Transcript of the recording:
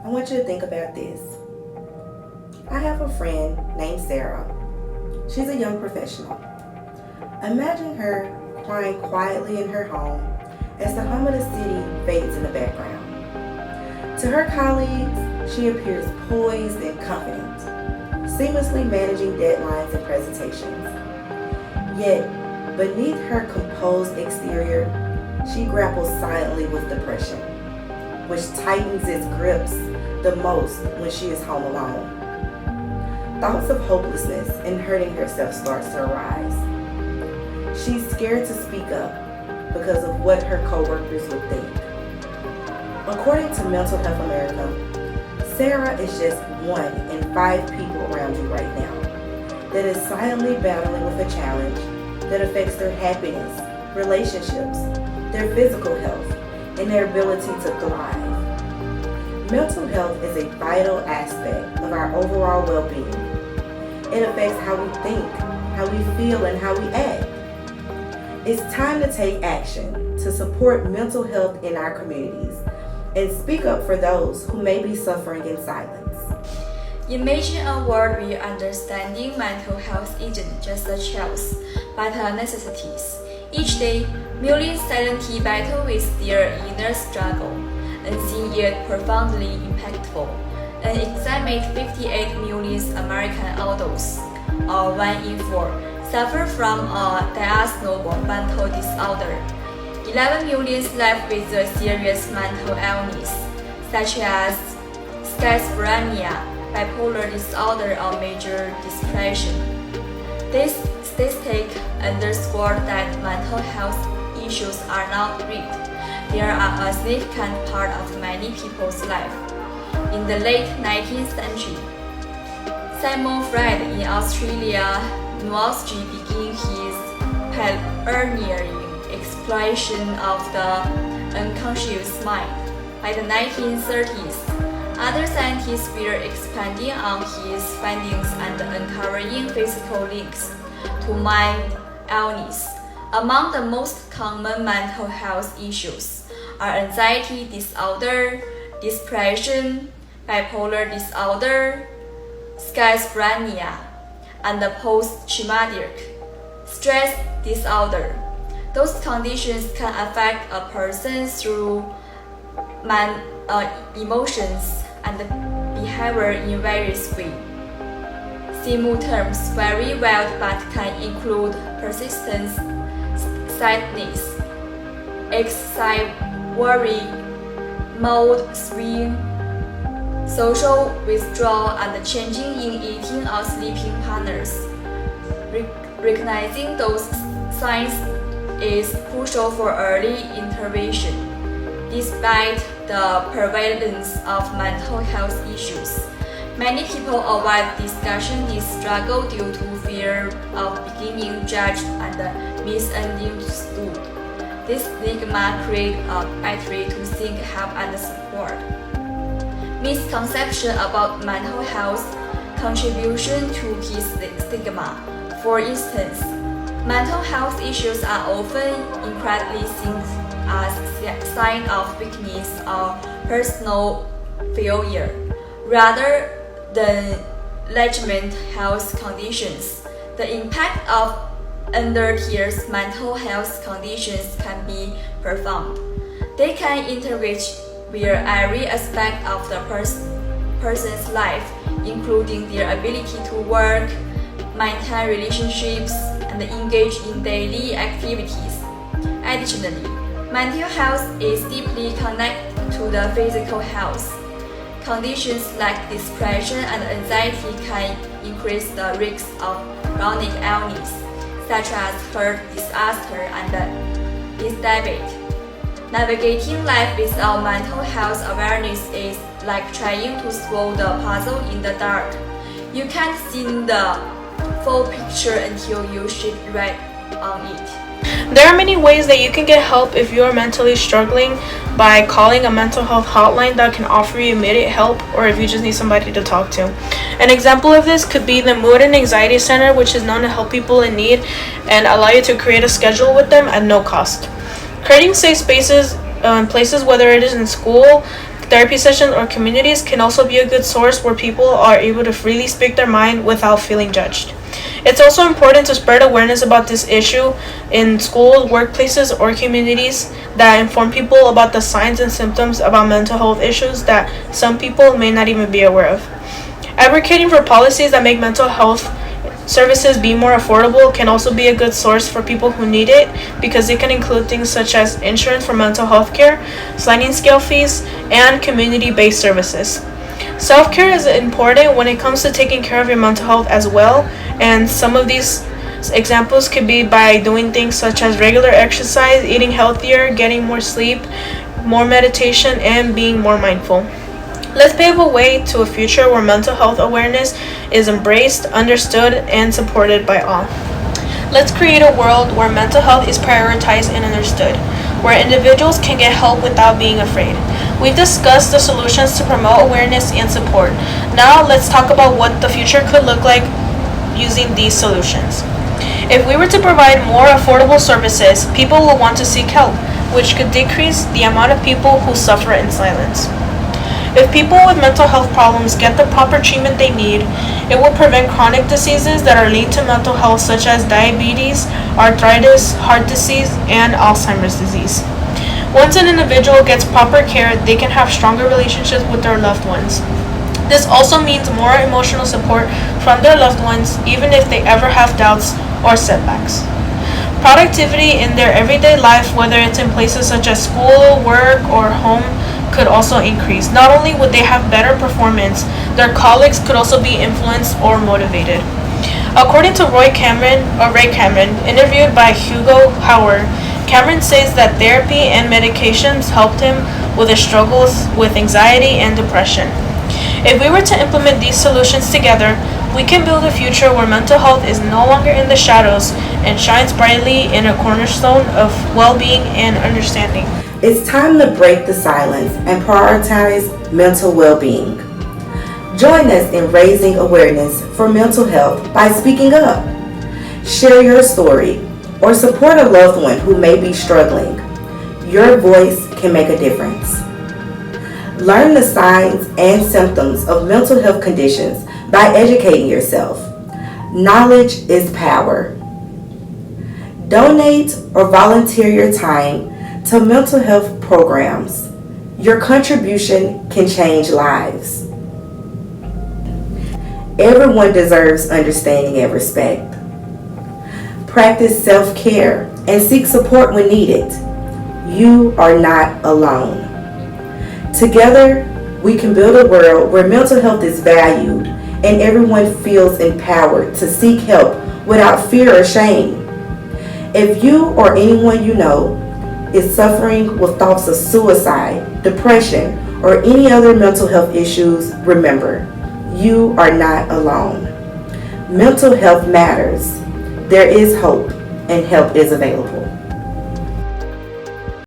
I want you to think about this. I have a friend named Sarah. She's a young professional. Imagine her crying quietly in her home as the hum of the city fades in the background. To her colleagues, she appears poised and confident, seamlessly managing deadlines and presentations. Yet, beneath her composed exterior, she grapples silently with depression, which tightens its grips the most when she is home alone. Thoughts of hopelessness and hurting herself starts to arise. She's scared to speak up because of what her coworkers will think. According to Mental Health America, Sarah is just 1 in 5 people around you right now that is silently battling with a challenge that affects their happiness, relationships, their physical health, and their ability to thrive. Mental health is a vital aspect of our overall well-being. It affects how we think, how we feel, and how we act. It's time to take action to support mental health in our communities and speak up for those who may be suffering in silence. Imagine a world where understanding mental health isn't just a choice, but a necessity. Each day, millions silently battle with their inner struggle, unseen yet profoundly impactful. An estimated 58 million American adults, or 1 in 4, suffer from a diagnosable mental disorder. 11 million live with a serious mental illness, such as schizophrenia, bipolar disorder, or major depression. This statistic underscores that mental health issues are not rare. They are a significant part of many people's life. In the late 19th century, Simon Freud in Australia Neurology began his pioneering exploration of the unconscious mind. By the 1930s, other scientists were expanding on his findings and uncovering physical links to mind illness. Among the most common mental health issues are anxiety disorder, depression, bipolar disorder, schizophrenia, and post-traumatic stress disorder. Those conditions can affect a person through emotions and behavior in various ways. Symptoms vary well but can include persistent sadness, excessive worry, mood swing, social withdrawal, and changing in eating or sleeping patterns. Recognizing those signs is crucial for early intervention. Despite the prevalence of mental health issues, many people avoid discussing this struggle due to fear of becoming judged and misunderstood. This stigma creates a barrier to seek help and support. Misconception about mental health contribution to his stigma. For instance, mental health issues are often incorrectly seen as a sign of weakness or personal failure, rather than legitimate health conditions. The impact of undertreated mental health conditions can be profound. They can interfere with every aspect of the person's life, including their ability to work, maintain relationships, and engage in daily activities. Additionally, mental health is deeply connected to the physical health. Conditions like depression and anxiety can increase the risk of chronic illness, such as heart disaster and diabetes. Navigating life without mental health awareness is like trying to solve the puzzle in the dark. You can't see the full picture until you shed light on it. There are many ways that you can get help if you are mentally struggling by calling a mental health hotline that can offer you immediate help, or if you just need somebody to talk to. An example of this could be the Mood and Anxiety Center, which is known to help people in need and allow you to create a schedule with them at no cost. Creating safe spaces and places, whether it is in school, therapy sessions, or communities can also be a good source where people are able to freely speak their mind without feeling judged. It's also important to spread awareness about this issue in schools, workplaces, or communities that inform people about the signs and symptoms about mental health issues that some people may not even be aware of. Advocating for policies that make mental health services be more affordable can also be a good source for people who need it, because it can include things such as insurance for mental health care, sliding scale fees, and community-based services. Self-care is important when it comes to taking care of your mental health as well, and some of these examples could be by doing things such as regular exercise, eating healthier, getting more sleep, more meditation, and being more mindful. Let's pave a way to a future where mental health awareness is embraced, understood, and supported by all. Let's create a world where mental health is prioritized and understood, where individuals can get help without being afraid. We've discussed the solutions to promote awareness and support. Now let's talk about what the future could look like using these solutions. If we were to provide more affordable services, people will want to seek help, which could decrease the amount of people who suffer in silence. If people with mental health problems get the proper treatment they need, it will prevent chronic diseases that are linked to mental health, such as diabetes, arthritis, heart disease, and Alzheimer's disease. Once an individual gets proper care, they can have stronger relationships with their loved ones. This also means more emotional support from their loved ones, even if they ever have doubts or setbacks. Productivity in their everyday life, whether it's in places such as school, work, or home, could also increase. Not only would they have better performance, their colleagues could also be influenced or motivated. According to Ray Cameron, interviewed by Hugo Howard, Cameron says that therapy and medications helped him with his struggles with anxiety and depression. If we were to implement these solutions together, we can build a future where mental health is no longer in the shadows and shines brightly in a cornerstone of well-being and understanding. It's time to break the silence and prioritize mental well-being. Join us in raising awareness for mental health by speaking up. Share your story or support a loved one who may be struggling. Your voice can make a difference. Learn the signs and symptoms of mental health conditions by educating yourself. Knowledge is power. Donate or volunteer your time to mental health programs. Your contribution can change lives. Everyone deserves understanding and respect. Practice self-care and seek support when needed. You are not alone. Together, we can build a world where mental health is valued and everyone feels empowered to seek help without fear or shame. If you or anyone you know is suffering with thoughts of suicide, depression, or any other mental health issues, remember, you are not alone. Mental health matters. There is hope, and help is available.